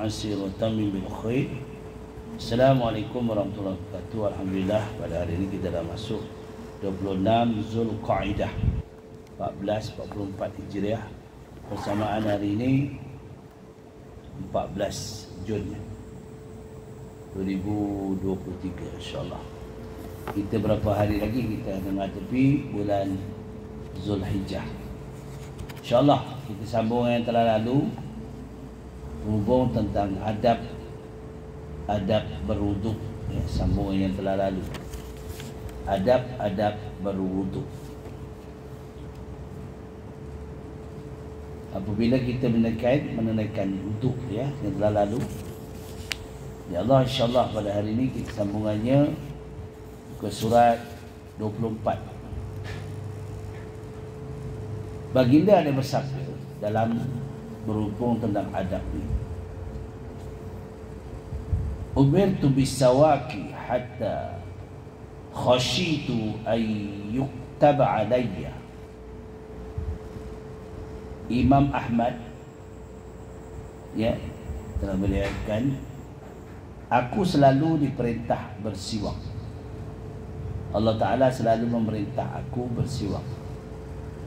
Asir wa tamim bil khair. Assalamualaikum warahmatullahi wabarakatuh. Alhamdulillah, pada hari ini kita dah masuk 26 Zulqa'dah 1444 Hijriah. Persamaan hari ini 14 Jun 2023, insyaAllah. Kita berapa hari lagi kita menghadapi bulan Zulhijjah. InsyaAllah kita sambung yang telah lalu, hubung tentang adab berwuduk, ya, sambungan yang telah lalu, adab berwuduk. Apabila kita menunaikan wuduk, ya, yang telah lalu, ya Allah, insyaAllah pada hari ini kita sambungannya ke surat 24. Baginda ada bersabda dalam berhubung tentang adab ini, umirtu bisawaki hatta khashitu ay yuktaba alayya. Imam Ahmad, ya, telah meriwayatkan, aku selalu diperintah bersiwak. Allah Ta'ala selalu memerintah aku bersiwak,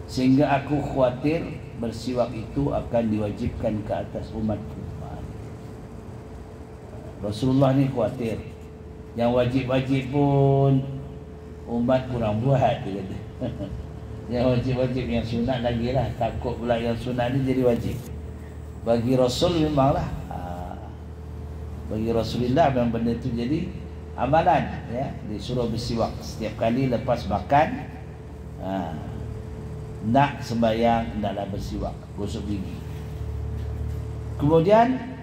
sehingga aku khawatir bersiwak itu akan diwajibkan ke atas umatku. Rasulullah ni khawatir yang wajib-wajib pun umat kurang buat, dia kata. Yang wajib-wajib, yang sunat lagi lah, takut pula yang sunat ni jadi wajib. Bagi Rasul memanglah, bagi Rasulullah memang benda tu jadi amalan, ya. Disuruh bersiwak setiap kali lepas makan, nak sembahyang hendaklah bersiwak, gosok gigi. Kemudian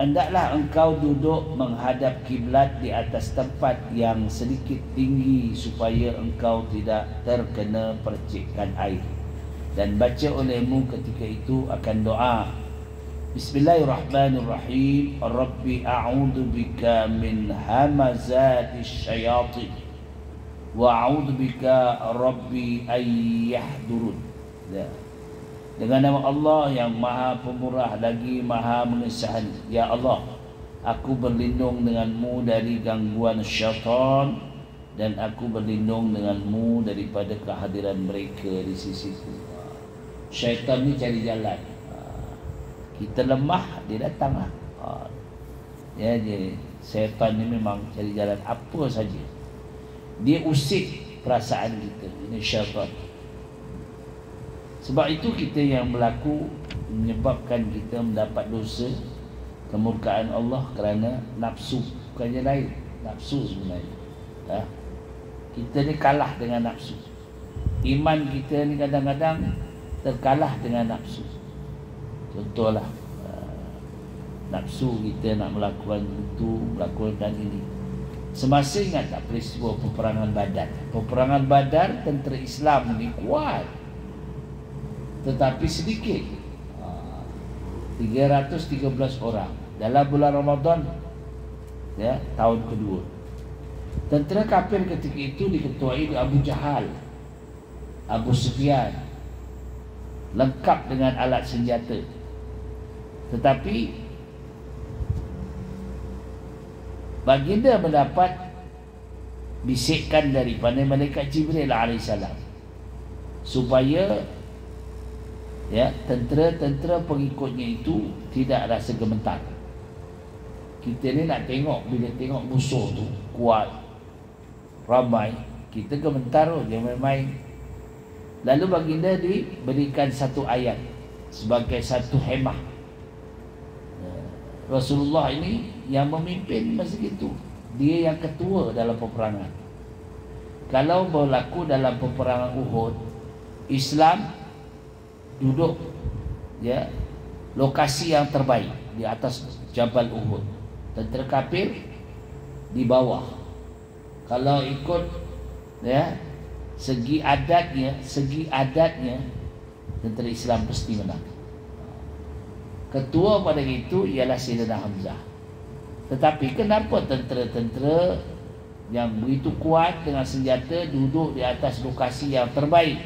hendaklah engkau duduk menghadap kiblat di atas tempat yang sedikit tinggi supaya engkau tidak terkena percikan air, dan baca olehmu ketika itu akan doa, Bismillahirrahmanirrahim, Rabbi a'udhu bika min hamazatis syayatin wa a'udhu bika Rabbi ayyahdurun. Dengan nama Allah yang maha pemurah lagi maha mengesahani. Ya Allah, aku berlindung denganmu dari gangguan syaitan, dan aku berlindung denganmu daripada kehadiran mereka di sisiku. Syaitan ni cari jalan, kita lemah dia datang lah. Ya, syaitan ni memang cari jalan apa saja, dia usik perasaan kita. Ini syaitan. Sebab itu kita yang berlaku menyebabkan kita mendapat dosa, kemurkaan Allah kerana nafsu, bukannya lain, nafsu sebenarnya. Kita ni kalah dengan nafsu. Iman kita ni kadang-kadang terkalah dengan nafsu. Contohlah, nafsu kita nak melakukan itu, melakukan ini. Semasa ingat tak peristiwa peperangan Badar? Peperangan Badar, tentera Islam ni kuat, tetapi sedikit, 313 orang dalam bulan Ramadan, ya, tahun kedua. Tentera kafir ketika itu diketuai oleh Abu Jahal, Abu Sufyan, lengkap dengan alat senjata. Tetapi baginda mendapat bisikan daripada malaikat Jibril alaihissalam supaya, ya, tentera-tentera pengikutnya itu tidak rasa gemetar. Kita ni nak tengok, bila tengok musuh tu kuat, ramai, kita gemetar, jangan main-main. Lalu baginda diberikan satu ayat sebagai satu hemah. Rasulullah ini yang memimpin masa itu, dia yang ketua dalam peperangan. Kalau berlaku dalam peperangan Uhud, Islam duduk, ya, lokasi yang terbaik di atas Jabal Uhud, tentera kafir di bawah. Kalau ikut, ya, segi adatnya tentera Islam pasti menang. Ketua pada itu ialah Sayyidina Hamzah. Tetapi kenapa tentera-tentera yang begitu kuat dengan senjata duduk di atas lokasi yang terbaik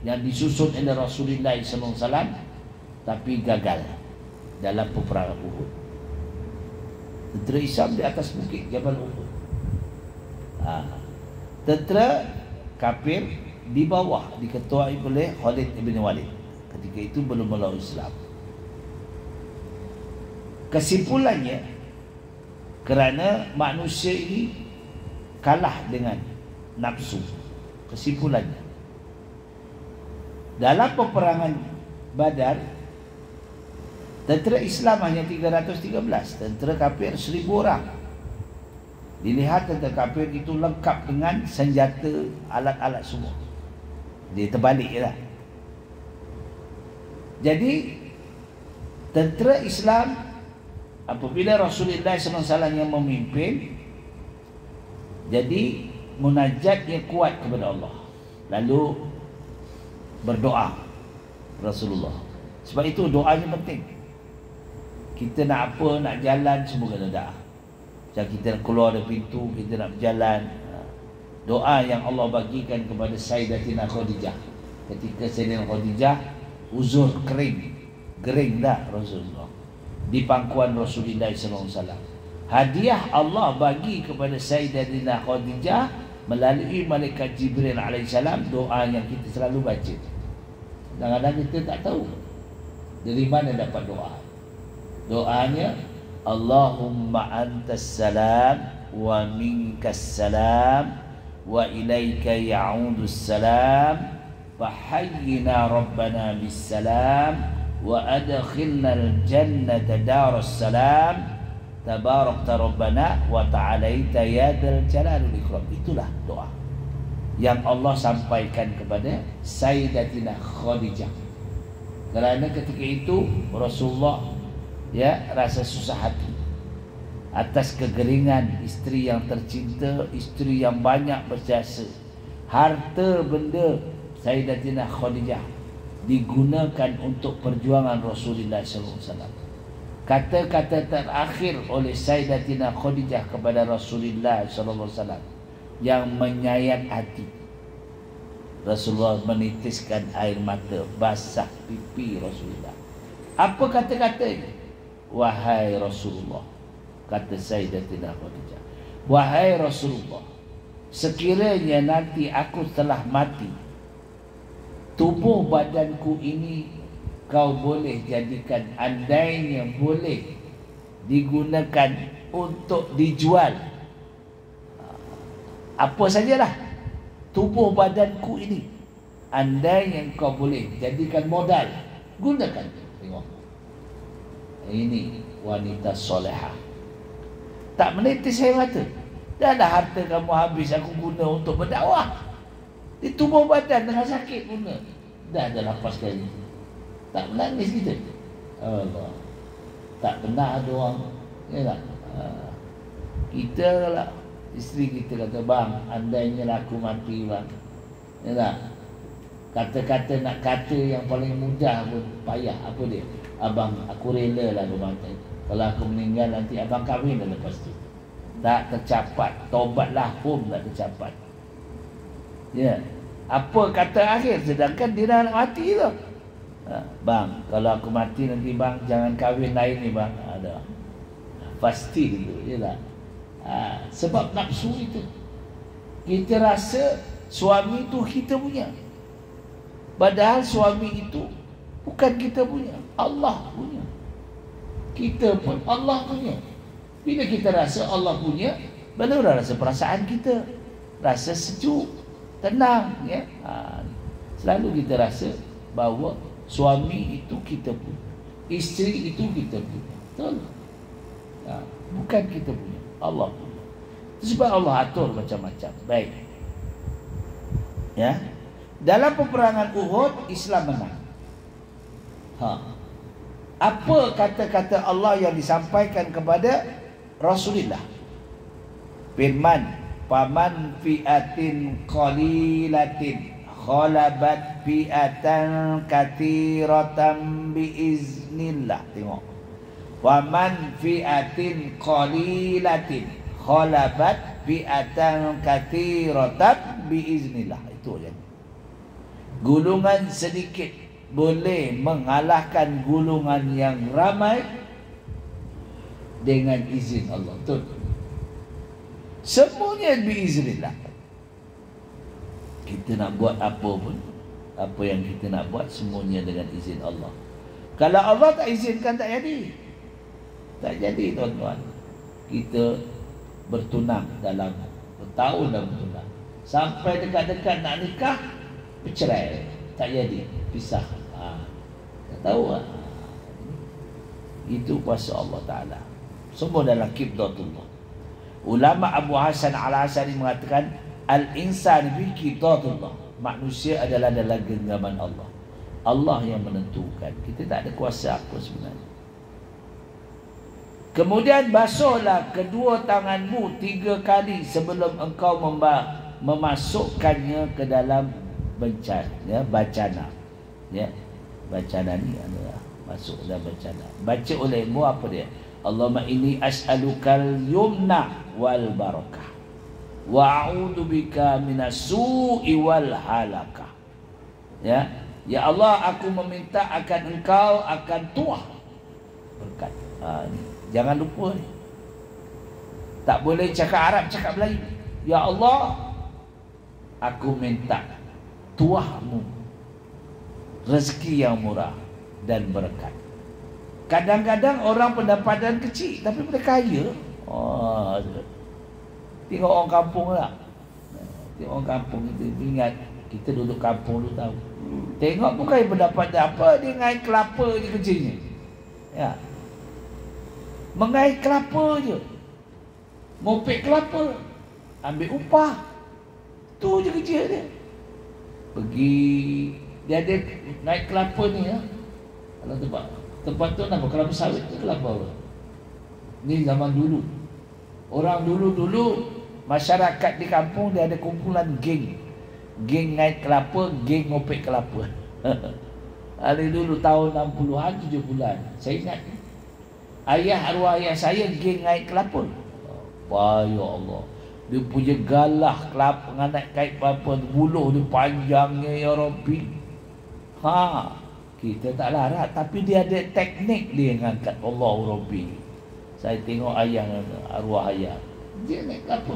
yang disusun oleh Rasulullah SAW, tapi gagal dalam peperangan Uhud? Tentera Islam di atas bukit Jabal Uhud. Tentera kafir di bawah diketuai oleh Khalid bin Walid. Ketika itu belum melawan Islam. Kesimpulannya, kerana manusia ini kalah dengan nafsu. Kesimpulannya, dalam peperangan Badar, tentera Islam hanya 313, tentera kafir 1000 orang. Dilihat tentera kafir itu lengkap dengan senjata, alat-alat semua. Dia terbalik je lah. Jadi tentera Islam apabila Rasulullah SAW yang memimpin, jadi munajatnya kuat kepada Allah, lalu berdoa Rasulullah. Sebab itu doanya penting. Kita nak apa, nak jalan, semua kena doa. Macam kita nak keluar dari pintu, kita nak berjalan, doa yang Allah bagikan kepada Sayyidatina Khadijah. Ketika Sayyidatina Khadijah uzur gering dah Rasulullah di pangkuan Rasulullah SAW. Hadiah Allah bagi kepada Sayyidatina Khadijah melalui malaikat Jibril alaihissalam, doa yang kita selalu baca. Kadang-kadang kita tak tahu dari mana dapat doa. Doanya, Allahumma antas salam wa minkas salam wa ilaika ya'udus salam fahayyina rabbana bis salam wa adkhilna al-jannata darus salam tabarakta rabbana wa ta'alaita ya dzal jalali wal ikram. Itulah doa yang Allah sampaikan kepada Sayyidatina Khadijah. Kerana ketika itu Rasulullah rasa susah hati atas kegeringan isteri yang tercinta, isteri yang banyak berjasa, harta benda Sayyidatina Khadijah digunakan untuk perjuangan Rasulullah SAW. Kata-kata terakhir oleh Sayyidatina Khadijah kepada Rasulullah SAW yang menyayat hati. Rasulullah menitiskan air mata, basah pipi Rasulullah. Apa kata-katanya? Wahai Rasulullah, kata Sayyidatina Khadijah, wahai Rasulullah, sekiranya nanti aku telah mati, tubuh badanku ini kau boleh jadikan, andainya boleh digunakan untuk dijual, apa sajalah tubuh badanku ini, andainya kau boleh jadikan modal, gunakan. Tengok, ini wanita solehah, tak menitis air mata. Dah ada harta kamu habis, aku guna untuk berdakwah. Di tubuh badan tengah sakit guna. Dah ada lapas kali, tak menangis kita. Allah, tak pernah ada orang, ya tak? Kita lah, isteri kita kata, bang, andainya aku mati bang, ya tak? Kata-kata nak kata yang paling mudah pun payah. Apa dia? Abang, aku rela lah mati. Kalau aku meninggal nanti abang kahwin dah lepas tu. Tak tercapat, taubatlah pun tak tercapat. Ya, apa kata akhir sedangkan dia dah nak mati tu. Bang, kalau aku mati nanti bang jangan kahwin lain ni bang. Ada. Pasti itu, ya tak? Sebab nafsu itu. Kita rasa suami itu kita punya. Padahal suami itu bukan kita punya, Allah punya. Kita pun Allah punya. Bila kita rasa Allah punya, baru rasa perasaan kita, rasa sejuk, tenang, ya. Selalu kita rasa bahawa suami itu kita punya, isteri itu kita punya. Betul? Bukan kita punya, Allah punya. Sebab Allah atur macam-macam. Baik. Ya. Dalam peperangan Uhud, Islam menang. Apa kata-kata Allah yang disampaikan kepada Rasulullah? Firman, "Faman fi'atin qalilatin khalabat fi'atan katsiratan biiznillah." Tengok. "Faman fi'atin qalilatin khalabat fi'atan katsiratan biiznillah." Itu aja. Gulungan sedikit boleh mengalahkan gulungan yang ramai dengan izin Allah. Betul. Semuanya biiznillah. Kita nak buat apa pun, apa yang kita nak buat semuanya dengan izin Allah. Kalau Allah tak izinkan, tak jadi. Tak jadi, tuan-tuan. Kita bertunang dalam bertahun dah bertunang. Sampai dekat-dekat nak nikah, bercerai. Tak jadi, pisah. Tak tahu lah. Itu kuasa Allah Ta'ala. Semua dalam qibdatullah. Ulama Abu Hasan Al-Asari mengatakan, al-insan bi qibdatullah. Manusia adalah dalam genggaman Allah. Allah yang menentukan. Kita tak ada kuasa apa sebenarnya. Kemudian basuhlah kedua tanganmu 3 kali sebelum engkau memasukkannya ke dalam bacana. Ya, bacana ni adalah masuk dalam bacana. Baca olehmu apa dia? Allahumma inni as'alukal yumna wal barakah wa a'udzu bika minas su'i wal halakah. Ya, ya Allah, aku meminta akan engkau akan tuah berkat. Ni. Jangan lupa ni. Tak boleh cakap Arab, cakap Melayu. Ya Allah, aku minta tuahmu rezeki yang murah dan berkat. Kadang-kadang orang pendapatan kecil tapi mereka kaya. Tengok orang kampung lah. Tengok orang kampung kita ingat kita duduk kampung dulu tahu. Tengok bukan pendapatan apa, dia ngai kelapa je kerjanya. Ya. Mengai kelapa je. Mopek kelapa. Ambil upah. Tu je kerja dia. Pergi, dia ada naik kelapa ni ya. Kalau tempat tu nama kelapa sawit tu kelapa apa? Ni zaman dulu. Orang dulu masyarakat di kampung dia ada kumpulan geng. Geng naik kelapa, geng ngopek kelapa. Ada dulu tahun 60-an, 70-an. Saya ingat arwah ayah saya geng naik kelapa. Ya Allah. Dia punya galah kelapa nganak kait kelapa, buluh dia panjangnya ya Rabbi. Kita tak larat, tapi dia ada teknik dia ngangkat Allah Rabbi. Saya tengok ayah, arwah ayah, dia naik kelapa.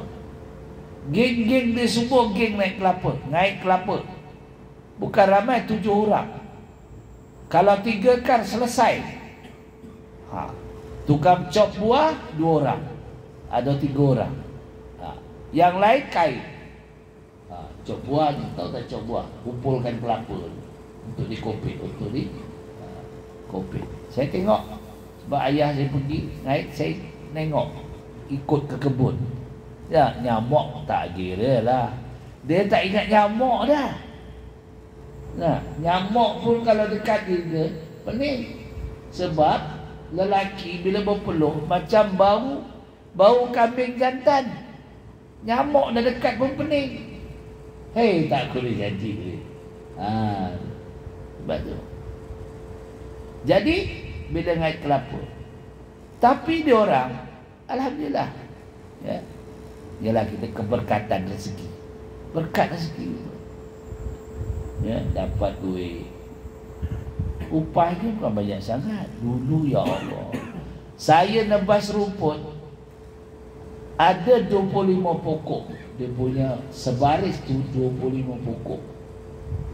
Geng-geng dia semua geng naik kelapa. Naik kelapa. Bukan ramai, 7 orang. Kalau 3 kar selesai. Tukang cop buah 2 orang. Ada 3 orang. Yang lain kain. Cop buah ni, tahu tak cop buah? Kumpulkan kelapa untuk dikopik, untuk dikopik. Saya tengok. Sebab ayah saya pergi naik, saya tengok. Ikut ke kebun. Ya, nyamuk tak kira lah. Dia tak ingat nyamuk dah. Nah, nyamuk pun kalau dekat dia pening. Sebab lelaki bila berpeluh macam bau kambing jantan. Nyamuk dah dekat pun pening. Hei, tak boleh jadi. Sebab tu. Jadi bila naik kelapa. Tapi dia orang alhamdulillah. Ya. Ialah kita keberkatan rezeki. Berkat rezeki. Ya, dapat duit. Upahnya bukan banyak sangat. Dulu ya Allah. Saya nebas rumput. Ada 25 pokok. Dia punya sebaris tu 25 pokok.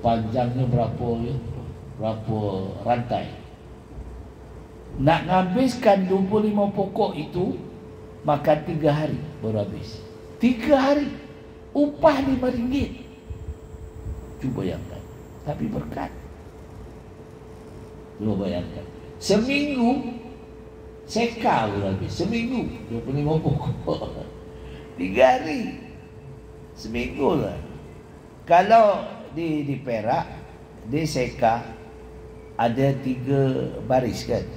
Panjangnya berapa ya? Berapa rantai. Nak habiskan 25 pokok itu makan 3 hari baru habis. 3 hari upah RM5. Cuba bayangkan. Tapi berkat. Cuba bayangkan. Seminggu seka baru habis. Seminggu 25 pokok. 3 hari. Seminggu lah. Kalau di Perak, di seka ada 3 baris kan.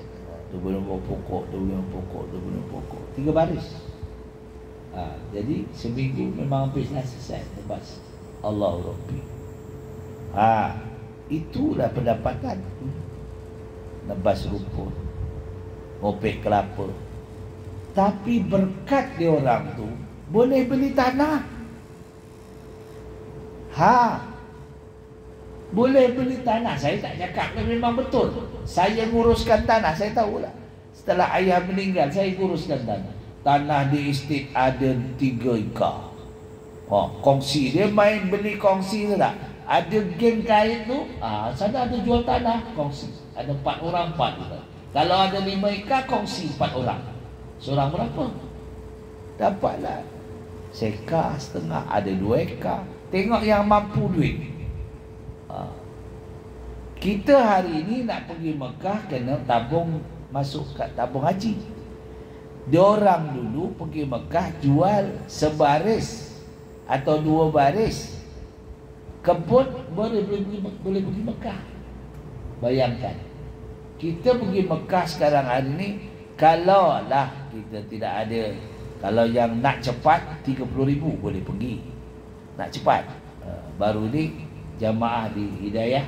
25 pokok, 25 pokok, 25 pokok. 3 baris. Jadi seminggu memang habislah selesai tebas. Allah Rabbi. Itulah pendapatan. Nebas rumput, ngopek kelapa. Tapi berkat dia orang tu boleh beli tanah. Boleh beli tanah. Saya tak cakap memang betul. Saya nguruskan tanah, saya tahulah. Setelah ayah meninggal, saya uruskan tanah. Tanah di estate ada 3 ekar. Kongsi. Dia main beli kongsi tu tak? Ada geng kain tu, sana ada jual tanah, kongsi. Ada 4 orang, 4 orang. Kalau ada 5 ekar, kongsi 4 orang. Seorang berapa? Dapatlah sekar setengah, ada 2 ekar. Tengok yang mampu duit. Kita hari ini nak pergi Mekah, kena tabung, masuk kat tabung haji. Diorang dulu pergi Mekah jual sebaris atau 2 baris kebun, boleh pergi Mekah. Bayangkan, kita pergi Mekah sekarang hari ni, kalau lah kita tidak ada, kalau yang nak cepat 30,000 boleh pergi. Nak cepat. Baru ni jamaah di Hidayah,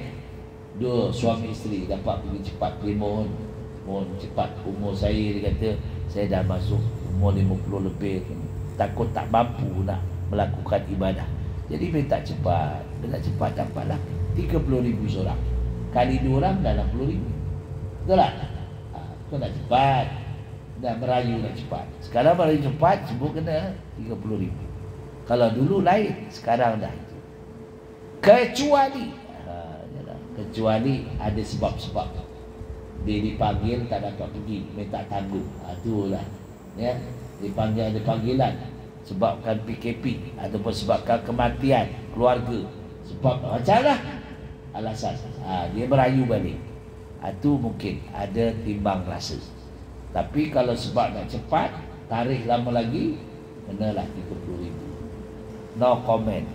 2 suami isteri dapat pergi cepat, pergi mohon cepat. Umur saya, dia kata saya dah masuk umur 50 lebih, takut tak mampu nak melakukan ibadah. Jadi minta cepat. Bila cepat dapatlah 30,000 seorang. Kali 2 orang dah 60,000. Betul tak? Kau nak cepat, nak merayu nak cepat. Sekarang merayu cepat semua kena 30,000. Kalau dulu lain, sekarang dah itu. Kecuali ada sebab-sebab. Dia dipanggil tak dapat pergi, minta tangguh. Itulah. Ya, dipanggil, ada panggilan sebabkan PKP ataupun sebabkan kematian keluarga. Sebab macamlah alasan. Dia merayu balik. Itu mungkin ada timbang rasa. Tapi kalau sebab nak cepat, tarikh lama lagi, kenalah 30,000. No comment.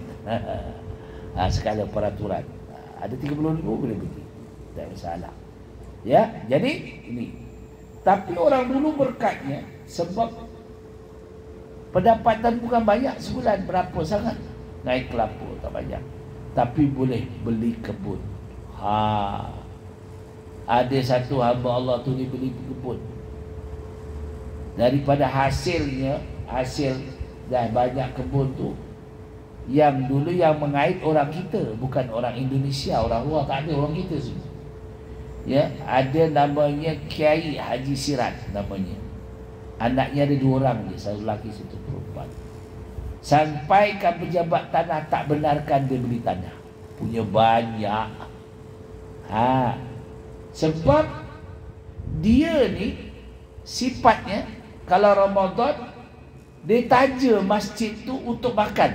Sekala peraturan. Ada 30,000 boleh pergi. Tak masalah. Ya, jadi ini. Tapi orang dulu berkatnya sebab pendapatan bukan banyak sebulan, berapa sangat. Naik kelapa tak banyak. Tapi boleh beli kebun. Ada satu hamba Allah tu dia beli kebun. Daripada hasilnya, hasil dah banyak kebun tu, yang dulu yang mengait orang kita, bukan orang Indonesia, orang luar tak ada, orang kita semua. Ya, ada namanya Kiai Haji Sirat namanya. Anaknya ada 2 orang je, satu lelaki satu perempuan. Sampai kan pejabat tanah tak benarkan dia beli tanah. Punya banyak. Sebab dia ni sifatnya kalau Ramadan dia taja masjid tu untuk makan.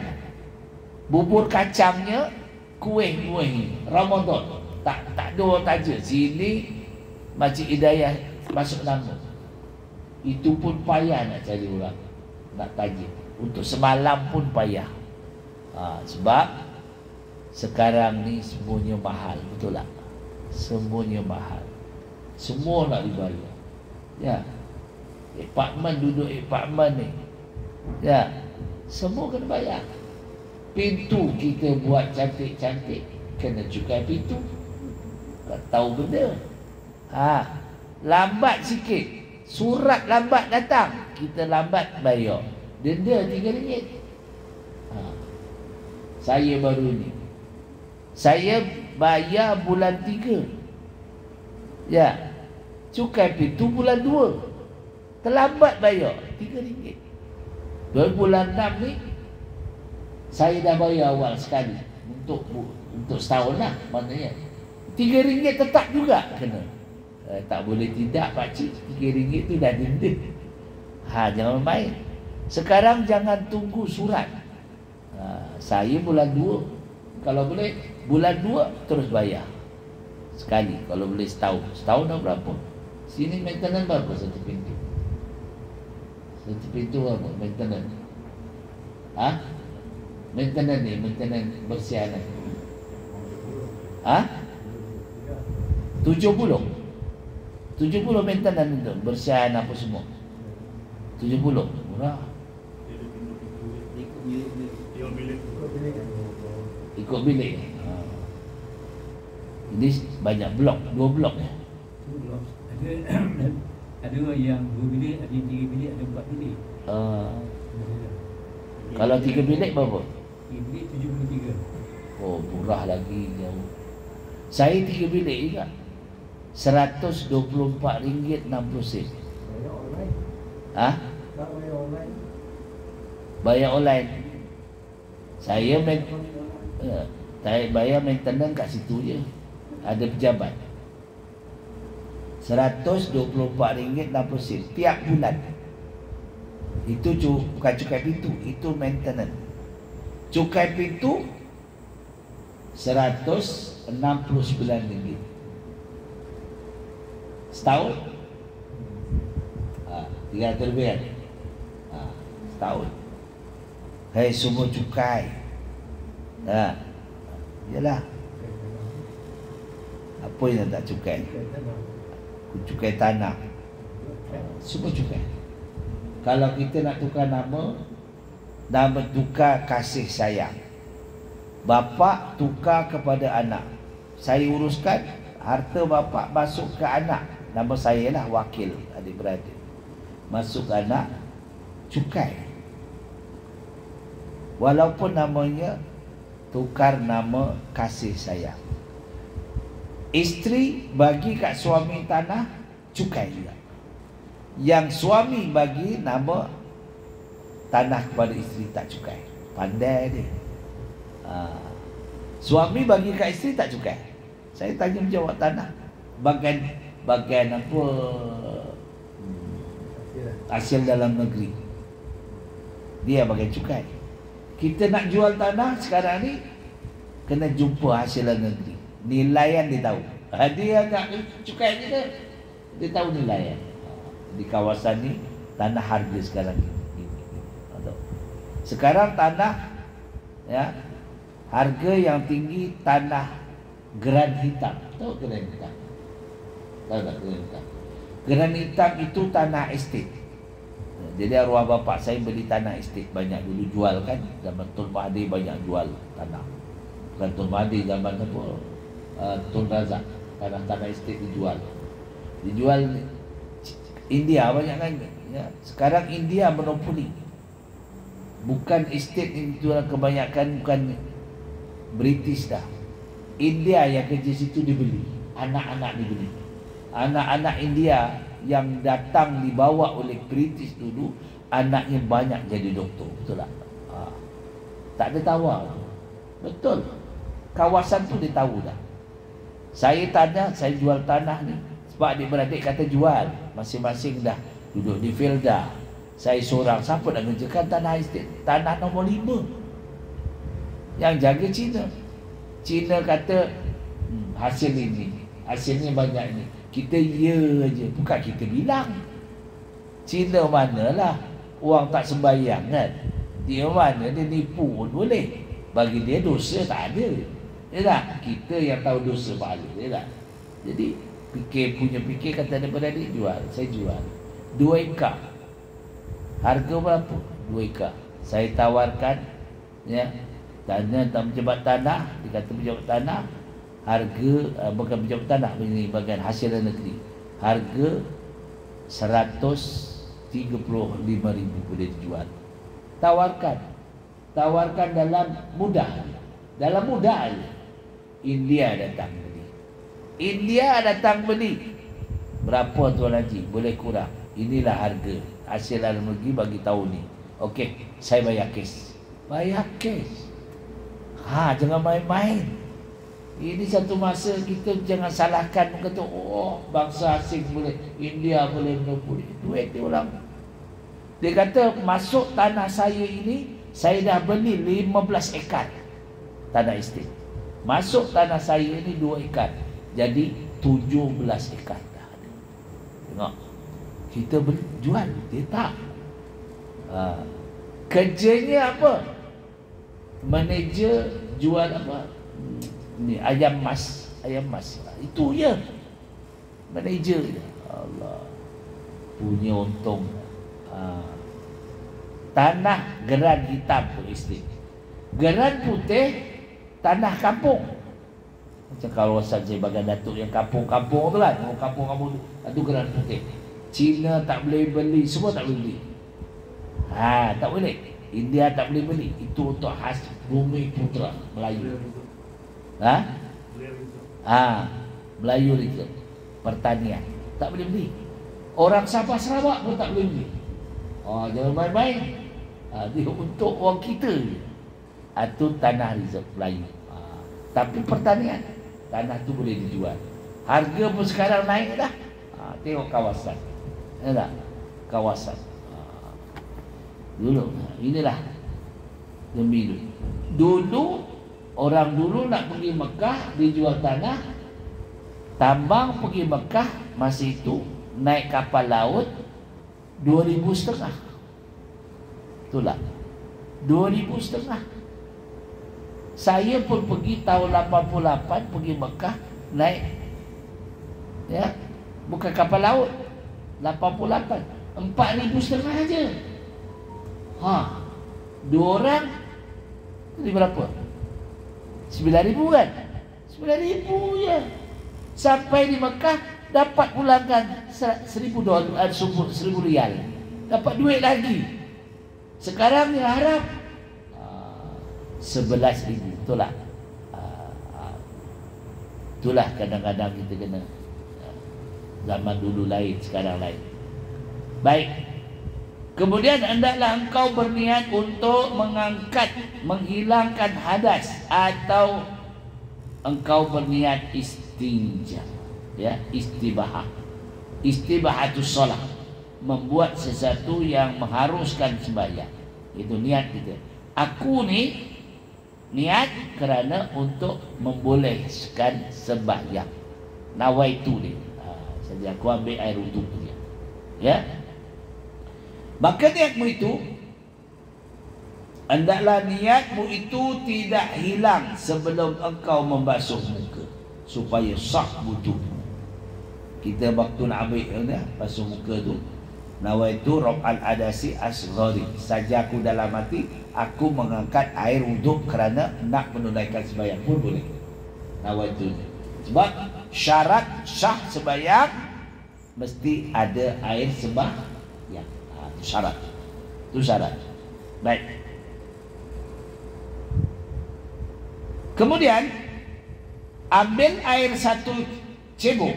Bubur kacangnya, kuih-kuih Ramadan. Tak ada orang taja. Sini Masjid Hidayah masuk nama. Itu pun payah nak cari orang nak taja. Untuk semalam pun payah. Sebab sekarang ni semuanya mahal, betul tak? Semuanya mahal. Semua nak dibayar. Ya. Apartmen, duduk apartmen ni. Ya. Semua kena bayar. Pintu kita buat cantik-cantik, kena cukai pintu. Tak tahu benda. Lambat sikit, surat lambat datang, kita lambat bayar. Denda RM3. Saya baru ni, saya bayar bulan 3. Ya. Cukai pintu bulan 2. Terlambat bayar RM3. Bulan 6 ni saya dah bayar awal sekali untuk setahun lah, maknanya RM3 tetap juga kena. Tak boleh tidak pakcik, RM3 tu dah denda. Jangan main. Sekarang jangan tunggu surat. Saya bulan 2, kalau boleh bulan 2 terus bayar sekali. Kalau boleh setahun. Setahun dah berapa? Sini maintenance berapa satu pintu? Satu pintu apa maintenance? Maintenance ni, maintenance bersihan. 70 maintenance itu, bersihan apa semua. 70 murah. Ikut bilik. Ini banyak blok, 2 blok ya. Ada yang 2 bilik, ada yang 3 bilik, ada 4 bilik. Kalau 3 bilik berapa? 3 bilik 73. Oh, murah lagi jauh. Saya 3 bilik juga. RM124.60. Ha? Bayar online. Saya bayar maintenance kat situ je. Ada pejabat. RM124.60 tiap bulan. Itu bukan cukai pintu, itu maintenance. Cukai pintu RM169 setahun. 300 lebih kan? Setahun. Hei semua cukai. Yalah. Apa yang tak cukai? Cukai tanah. Semua cukai. Kalau kita nak tukar nama tukar kasih sayang. Bapa tukar kepada anak. Saya uruskan, harta bapa masuk ke anak. Nama saya lah wakil adik-beradik. Masuk ke anak, cukai. Walaupun namanya tukar nama kasih sayang. Isteri bagi kat suami tanah, cukai juga. Yang suami bagi nama tanah kepada isteri, tak cukai. Pandai dia. Suami bagi kat isteri, tak cukai. Saya tanggungjawab tanah. Bagian apa, hasil dalam negeri, dia bagian cukai. Kita nak jual tanah sekarang ni, kena jumpa hasil dalam negeri. Nilaian dia tahu. Dia agak cukai kita, dia tahu nilaian. Di kawasan ni tanah harga sekarang ni. Sekarang tanah, ya, harga yang tinggi tanah geran hitam. Tahu geran hitam? Tahu tak geran hitam? Geran hitam itu tanah estate. Jadi arwah bapa saya beli tanah estate banyak dulu, jual kan. Zaman Tun Mahathir banyak jual tanah. Bukan Tun Mahathir, zaman apa? Tun Razak. Tanah estate dijual. India banyak kan. Ya. Sekarang India monopoli. Bukan estate yang dijual kebanyakan, bukan British dah. India yang kerja situ dibeli. Anak-anak dibeli. Anak-anak India yang datang dibawa oleh British dulu, anaknya banyak jadi doktor. Betul tak? Tak ada tawar. Betul. Kawasan tu dia tahu dah. Saya tanya, saya jual tanah ni. Sebab adik-beradik kata jual. Masing-masing dah duduk di Felda. Saya seorang, siapa nak kerjakan tanah estate? Tanah nombor 5. Yang jaga Cina. Cina kata hasil ini, hasilnya banyak ni. Kita ya je, bukan kita bilang. Cina manalah orang tak sembahyang kan. Dia mana dia nipu pun boleh. Bagi dia dosa tak ada. Ya tak? Kita yang tahu dosa pahala. Ya tak? Jadi fikir kata daripada dia jual. Saya jual 2 ekar. Harga berapa? 2 ekar. Saya tawarkan, ya, tanya tentang pejabat tanah. Dia kata pejabat tanah, harga, bukan pejabat tanah, ini bagian hasil negeri, harga 135,000 boleh dijual. Tawarkan dalam mudah. Dalam mudah aja. India datang beli. Berapa Tuan Haji? Boleh kurang. Inilah harga hasil dalam negeri bagi tahun ni. Okey, saya bayar cash. Jangan main-main. Ini satu masa kita jangan salahkan, kata bangsa asing boleh, India boleh monopoli. Duit dia orang. Dia kata masuk tanah saya ini, saya dah beli 15 ekar tanah estate. Masuk tanah saya ini 2 ekar. Jadi 17 ekar dah ada. Tengok. Kita beli, jual, dia tak. Kerjanya apa? Manager jual apa? Ni ayam mas. Itu je. Manager je. Allah. Punya untung. Tanah geran hitam tu estate. Geran putih tanah kampung. Macam kawasan saya bagian Datuk yang kampung-kampung tu kan. Kampung-kampung tu, itu geran putih. Cina tak boleh beli, semua tak boleh beli. Tak boleh. India tak boleh beli. Itu untuk khas bumi putera Melayu. Melayu itu pertanian tak boleh beli. Orang Sabah Sarawak pun tak boleh beli. Jangan main-main. Dia untuk orang kita je. Itu tanah reserve Melayu. Tapi pertanian, tanah tu boleh dijual. Harga pun sekarang naik dah. Tengok kawasan. Tak? Kawasan. Dulu, inilah demi dulu. Dulu, orang dulu nak pergi Mekah, dijual tanah. Tambang pergi Mekah, masa itu naik kapal laut 2,500. Itulah 2,500. Saya pun pergi tahun 88 pergi Mekah naik, ya, bukan kapal laut 88, 4,500 aja. Dua orang jadi berapa? 9,000 kan? 9,000 je. Sampai di Mekah dapat pulangkan $1,000, 1,000 rial. Dapat duit lagi. Sekarang yang Arab 11,000. Itulah. Itulah kadang-kadang kita kena, zaman dulu lain, sekarang lain. Baik. Kemudian hendaklah engkau berniat untuk menghilangkan hadas, atau engkau berniat istinja, ya, istibahah. Istibahatus solat, membuat sesuatu yang mengharuskan sembahyang. Itu niat kita. Aku ni niat kerana untuk membolehkan sembahyang. Nawaitu ni. Jadi aku ambil air wuduk dia. Ya. Maka niatmu itu, hendaklah niatmu itu tidak hilang sebelum engkau membasuh muka, supaya sah wudukmu. Kita waktu nak ambil basuh muka tu, nawaitu Rabbal Adasi Asghari, saja aku dalam hati aku mengangkat air wuduk kerana nak menunaikan sembahyang pun boleh. Nawaitu. Sebab syarat sah sembahyang mesti ada air sembahyang. Syarat. Itu syarat. Baik. Kemudian ambil air 1 cebok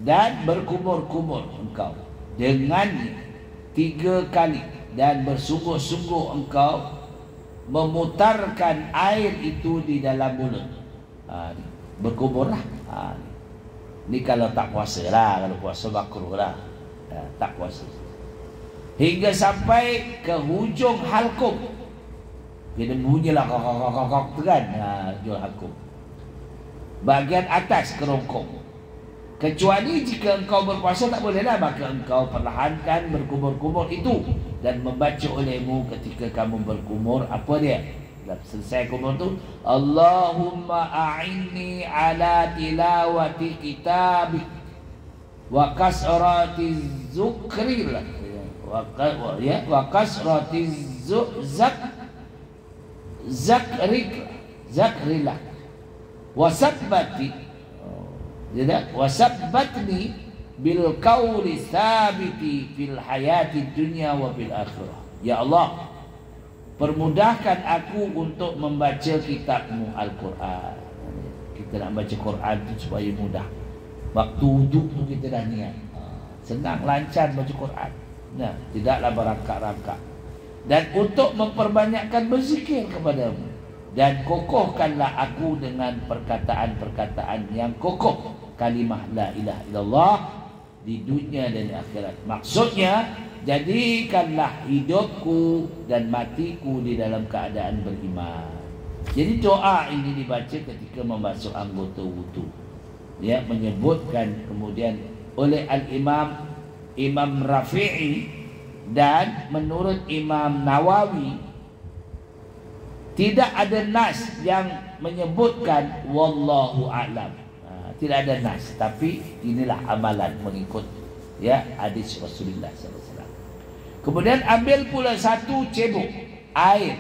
dan berkumur-kumur engkau dengan 3 kali, dan bersungguh-sungguh engkau memutarkan air itu di dalam mulut. Berkumurlah. Ni kalau tak puasa lah. Kalau puasa makruh lah. Tak puasa. Hingga sampai ke hujung halkum. Dia bunyilah kok kan, hujung halkum. Bahagian atas kerongkong. Kecuali jika engkau berpuasa tak bolehlah, maka engkau perlahankan berkumur-kumur itu, dan membaca olehmu ketika kamu berkumur apa dia? Dah selesai kumur tu, Allahumma a'inni ala tilawati kitabik wa kasrati zukri wa kasrati zakrillah wa sabbatni bil qawli sabiti fil hayati dunya wa fil akhirah. Ya Allah, permudahkan aku untuk membaca kitabmu Al-Quran. Kita nak baca Quran tu supaya mudah. Waktu wuduk tu kita dah niat, senang lancar baca Quran. Tidaklah berangkat-rangkat. Dan untuk memperbanyakkan berzikir kepadamu, dan kokohkanlah aku dengan perkataan-perkataan yang kokoh, kalimah la ilaha illallah di dunia dan di akhirat. Maksudnya, jadikanlah hidupku dan matiku di dalam keadaan beriman. Jadi doa ini dibaca ketika membasuh anggota wudu. Ya, menyebutkan kemudian oleh Imam Rafi'i, dan menurut Imam Nawawi tidak ada nas yang menyebutkan wallahu a'lam. Tidak ada nas, tapi inilah amalan mengikut hadis Rasulullah SAW. Kemudian ambil pula 1 cebok air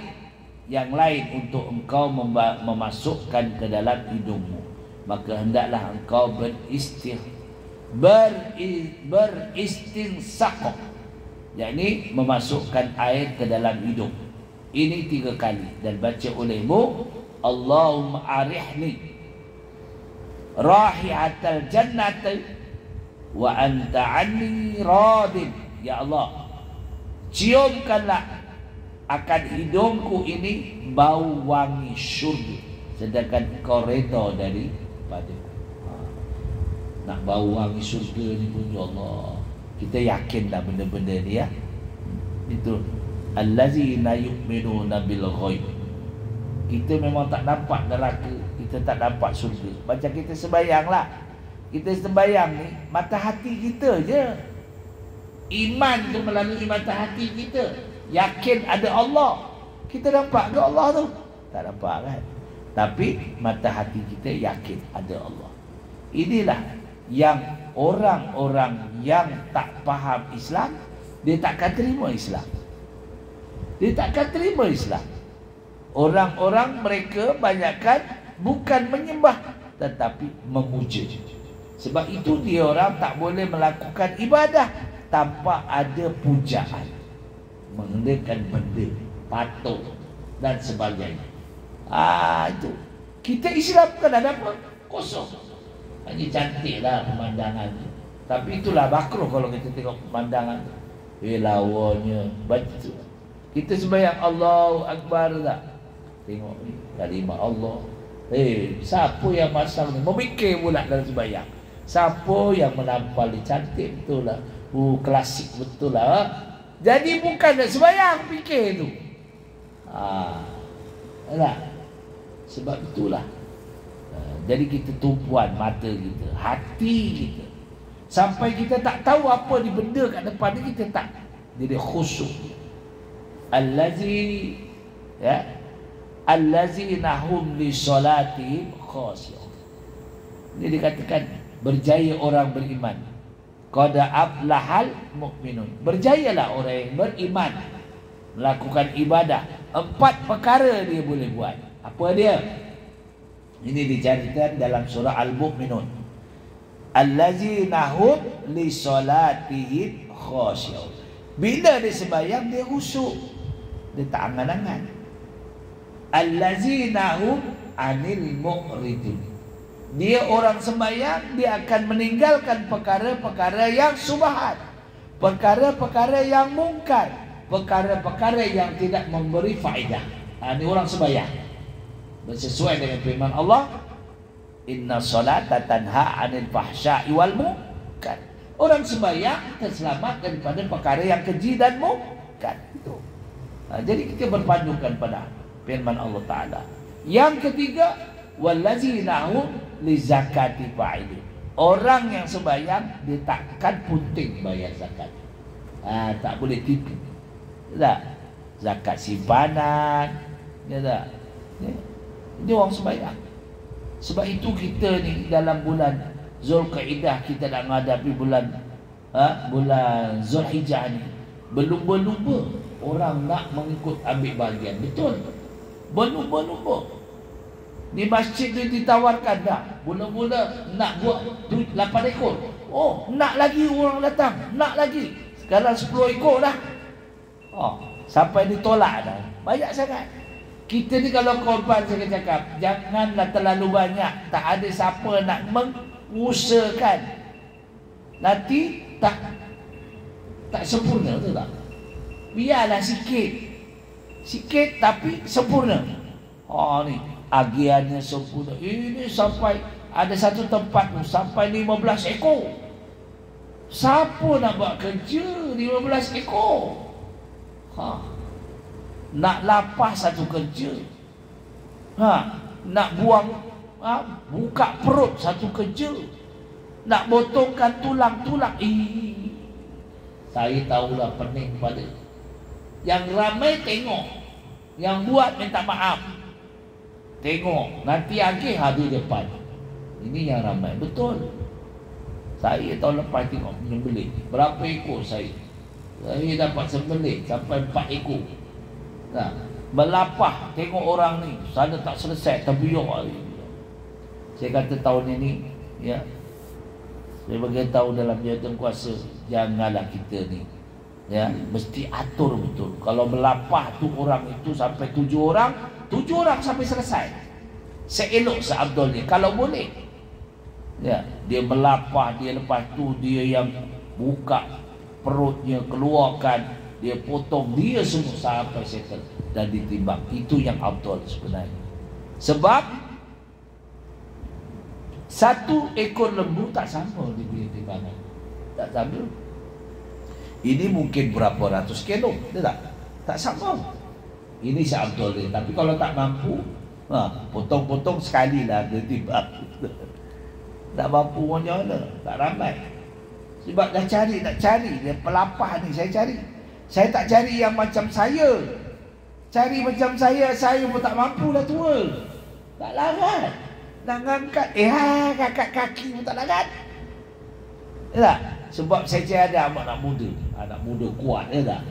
yang lain untuk engkau memasukkan ke dalam hidungmu. Maka hendaklah engkau beristinsaq, yakni memasukkan air ke dalam hidung. Ini 3 kali, dan baca olehmu Allahumma arihni rahihatal jannati wa anta anni radin. Ya Allah, ciumkanlah akan hidungku ini bau wangi syurga, sedangkan kau reda daripadaku. Nak bau wangi syurga ni pun, ya Allah, kita yakin dah benda-benda ni ya. Itu allazina yu'minuna bil ghaib. Kita memang tak dapat neraka, kita tak dapat syurga. Macam kita sembahyang lah. Kita sembahyang ni mata hati kita je. Iman tu melalui mata hati kita. Yakin ada Allah. Kita dapat ke Allah tu? Tak dapat kan? Tapi mata hati kita yakin ada Allah. Inilah yang orang-orang yang tak faham Islam, dia takkan terima Islam. Dia takkan terima Islam. Orang-orang mereka banyakkan bukan menyembah tetapi memuja. Sebab itu dia orang tak boleh melakukan ibadah tanpa ada pujaan, mengendakan benda, patung dan sebagainya. Itu kita Islam kan ada apa? Kosong. Hanya cantiklah pemandangan tu. Tapi itulah makruh kalau kita tengok pemandangan tu. Lawanya baca. Kita sembahyang Allahu Akbar tak? Tengok ni kalimah Allah. Siapa yang masang ni? Memikir pula dalam sembahyang. Siapa yang menampal ni? Cantik betul lah. Klasik betul lah. Jadi bukan nak sembahyang, fikir tu. Tak? Sebab itulah. Jadi kita tumpuan mata kita, hati kita, sampai kita tak tahu apa di benda kat depan ni, kita tak. Jadi khusyuk. Allazina hum li salatihim khashi'un. Ini dikatakan berjaya orang beriman. Qad aflahal mu'minun. Berjayalah orang yang beriman melakukan ibadah. 4 perkara dia boleh buat. Apa dia? Ini diceritakan dalam surah Al-Mu'minun. Allazina hum li salatihim khashi'un. Bila dia sembahyang dia khusyuk. Dia tak angan-angan. Allazina hum anil mu'ridin. Dia orang sembahyang, dia akan meninggalkan perkara-perkara yang subahat, perkara-perkara yang mungkar, perkara-perkara yang tidak memberi faedah. Ini orang sembahyang. Sesuai dengan firman Allah, inna salata tanha 'anil fahsya'i wal munkar. Orang sembahyang terselamat daripada perkara yang keji dan munkar. Itu. Jadi kita berpandukan pada firman Allah Taala. Yang ketiga, wallazina hum li zakati fa'ilun. Orang yang sembahyang dia takkan puting bayar zakat. Tak boleh tipu. Tak? Zakat simpanan, ya tak? Dia orang sembahyang. Sebab itu kita ni dalam bulan Zulkaidah kita nak menghadapi bulan Zulhijjah ni, berlumba-lumba orang nak mengikut ambil bahagian. Betul. Berlumba-lumba. Di masjid tu ditawarkan dah. Mula-mula nak buat 8 ekor. Oh, nak lagi orang datang. Nak lagi. Sekarang 10 ekor dah. Sampai ditolak dah. Banyak sangat. Kita ni kalau korban, saya cakap, janganlah terlalu banyak. Tak ada siapa nak mengusahakan. Nanti tak sempurna, betul tak? Biarlah sikit. Sikit tapi sempurna. Ni agiannya sempurna. Ini sampai ada satu tempat sampai 15 ekor. Siapa nak buat kerja 15 ekor? Nak lapas satu kerja. Nak buang buka perut satu kerja. Nak potongkan tulang-tulang. Saya tahulah pening pada. Yang ramai tengok, yang buat minta maaf. Tengok, nanti akhir hadir depan. Ini yang ramai. Betul. Saya tahun lepas tengok menyembelih. Berapa ekor saya? Saya dapat sembelih sampai 4 ekor. Melapah. Tengok orang ni, sana tak selesai, terbiuk. Saya kata tahun ini, ya, saya beritahu dalam jawatan kuasa, janganlah kita ni, ya, mesti atur betul. Kalau melapah tu orang itu sampai 7 orang, 7 orang sampai selesai. Seelok seabdulnya kalau boleh. Ya, dia melapah, dia lepas tu dia yang buka perutnya, keluarkan Dia potong dia semua sampai settle dan ditimbang. Itu yang afdal sebenarnya. Sebab satu ekor lembu tak sama dia punya timbangan. Tak sama. Ini mungkin berapa ratus kilo, dia tak sama. Ini seabdul dia. Tapi kalau tak mampu, potong-potong sekali lah dia timbang. Tak mampu macam mana, tak ramai. Sebab dah cari, nak cari dia pelapah ni, saya cari. Saya tak cari yang macam saya. Cari macam saya pun tak mampu, dah tua. Tak larat. Nak angkat, kakak kaki pun tak larat. Ya tak? Sebab saya cari ada anak muda. Anak muda kuat, ya tak?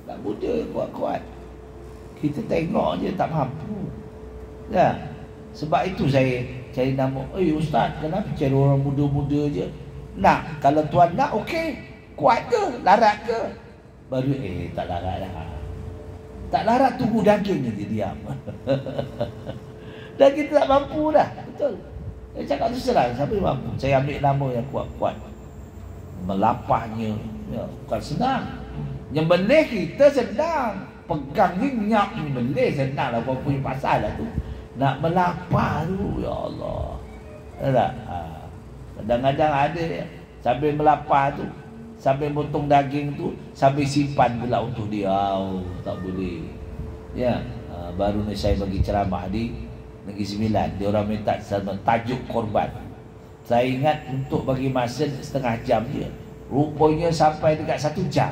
Anak muda kuat-kuat. Kita tengok je tak mampu. Ya. Sebab itu saya cari nama. Ustaz, kenapa cari orang muda-muda je? Nak, kalau tuan nak, okey. Kuat ke? Larat ke? Baru, tak larat lah. Tak larat, tunggu daging je dia diam. Dan kita tak mampu dah. Betul. Saya cakap tu serang, siapa yang mampu? Saya ambil nama yang kuat-kuat. Melapahnya, ya, bukan senang. Nyembelih kita senang. Pegang ni nyap nyembelih senang lah. Kau punya pasal lah tu. Nak melapah tu, ya Allah. Ya tak? Kadang-kadang ada ya, sambil melapah tu, sambil potong daging tu, sambil simpan pula untuk dia. Tak boleh. Ya, baru ni saya bagi ceramah di Negeri Sembilan. Dia orang minta tajuk korban. Saya ingat untuk bagi masa setengah jam je. Rupanya sampai dekat 1 jam.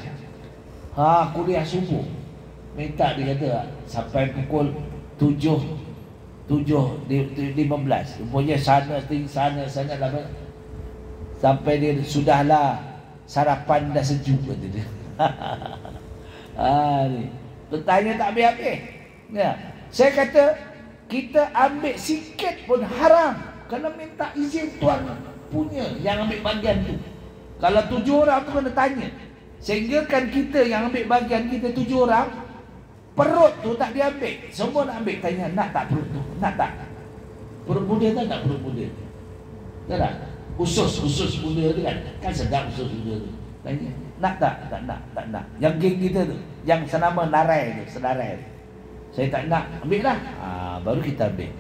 Kuliah subuh. Minta dia kata sampai pukul 7:15. Rupanya sana lah. Sampai dia sudahlah sarapan dah sejuk kata dia. Ni. Bertanya tak habis-habis. Ya. Saya kata kita ambil sikit pun haram. Kalau minta izin tuan punya yang ambil bagian tu. Kalau 7 orang tu kena tanya. Sehingga kan kita yang ambil bagian kita 7 orang, perut tu tak diambil. Semua nak ambil. Tanya, nak tak perut tu? Nak tak? Perut muda tak perut muda? Tak tak? Usus muda tu kan? Kan sedap usus muda tu. Tanya, nak tak? Tak nak. Yang geng kita tu, yang senama narai tu, senarai tu. Saya tak nak, ambil lah. Baru kita ambil.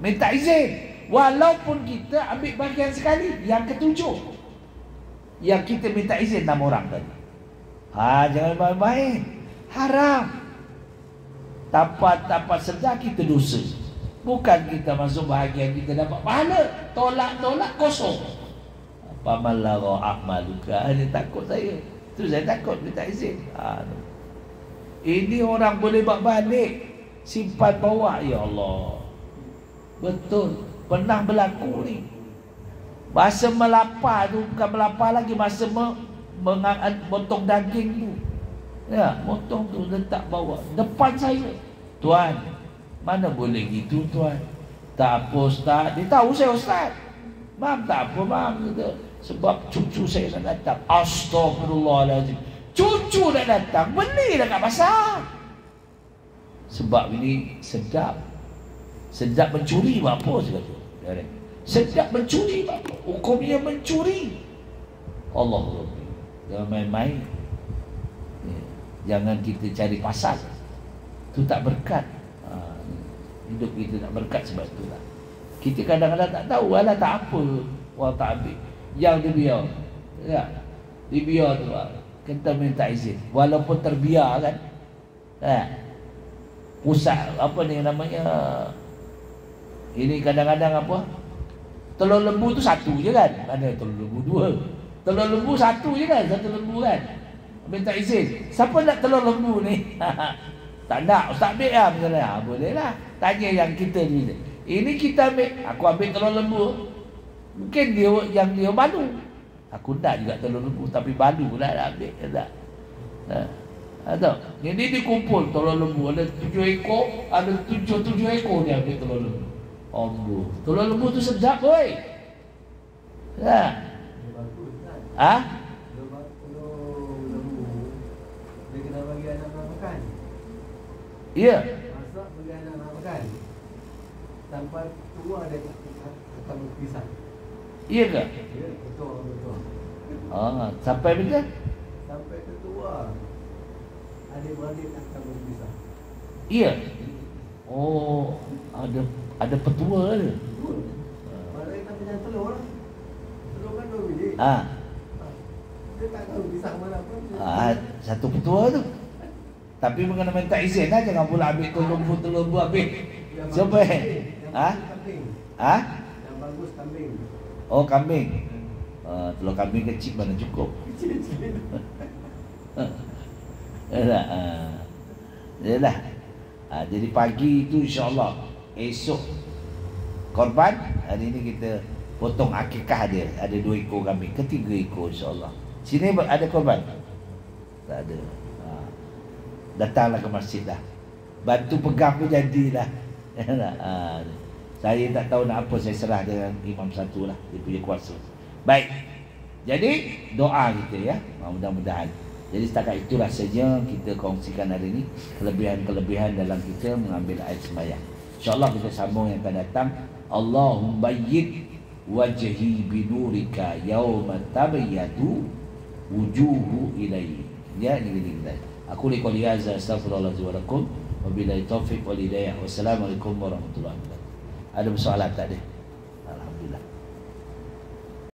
Minta izin. Walaupun kita ambil bagian sekali, yang ketujuh. Yang kita minta izin 6 orang tadi. Jangan main-main. Haram. Tanpa sedar kita dosa. Bukan kita masuk bahagian kita dapat pahala. Tolak kosong. Pamallahu a'maluka. Dia takut saya. Itu saya takut minta izin. Ini orang boleh buat balik. Simpan bawa. Ya Allah. Betul. Pernah berlaku ni. Masa melapar tu, bukan melapar lagi, masa motong daging tu. Ya, motong tu letak bawah depan saya. Tuan, mana boleh gitu tuan? Tak apa ustaz. Dia tahu saya ustaz. Mam, tak apa mam. Sebab cucu saya nak datang. Astagfirullahaladzim. Cucu nak datang, belilah kat pasar. Sebab ini sedap. Sedap mencuri apa saya kata. Sedap mencuri apa? Hukumnya mencuri. Allah. Jangan main-main. Jangan kita cari pasal. Itu tak berkat. Hidup kita tak berkat sebab itulah. Kita kadang-kadang tak tahu. Alah tak apa. Wah tak ambil. Yang dia biar. Ya. Dia biar tu. Kita minta izin. Walaupun terbiar kan. Pusat apa ni namanya. Ini kadang-kadang apa? Telur lembu tu 1 je kan? Ada telur lembu 2. Telur lembu 1 je kan? 1 lembu kan? Minta izin. Siapa nak telur lembu ni? Tak nak. Ustaz ambil lah misalnya. Boleh lah. Tanya yang kita ni. Ini kita ambil. Aku ambil telur lembu. Mungkin dia malu. Aku nak juga telur lembu. Tapi malu lah nak ambil. Tak? Tahu? Jadi dikumpul telur lembu. Ada 7 ekor. Ada 7 ekor dia ambil telur lembu. Allah. Telur lembu tu sedap boy. Ya. Telur lembu dia kena bagi anak-anak makan. Ya. Masak bagi anak-anak makan. Sampai tua dia akan pisah. Iya ke? Ya, betul. Sampai bila? Sampai tua. adik-beradik akan berpisah. Iya. Oh, ada petua ada. Betul. Malah kita punya telur lah. Telur kan 2 biji. Ah, Dia tak tahu pisah mana pun. satu petua tu. Tapi mengenai minta izin lah, jangan pula ambil telur ambil. Yang Siapa? bagus kambing. Yang Ah? bagus kambing. Ah? Yang bagus kambing. Oh, kambing. Telur kambing kecil mana cukup. Kecil-kecil. Yalah. Yalah. Jadi pagi itu insya-Allah esok korban, hari ini kita potong akikah dia. Ada 2 ekor kambing, ke 3 ekor insya-Allah. Sini ada korban? Tak ada. Datanglah ke masjid dah. Bantu pegang pun jadilah. Saya tak tahu nak apa, saya serah dengan imam satu lah, dia punya kuasa. Baik. Jadi doa kita ya, mudah-mudahan. Jadi setakat itulah saja kita kongsikan hari ini kelebihan-kelebihan dalam kita mengambil air sembahyang. InsyaAllah kita sambung yang akan datang. Allahumma bayyid wajhi binurika yawma tabayyadu wujuhu ilayhi. Ya, ini kita. Aku liqul hadza astaghfirullahaladzim wa lakum wa billahi taufiq wal hidayah. Wassalamualaikum warahmatullahi wabarakatuh. Ada soalan tak ada?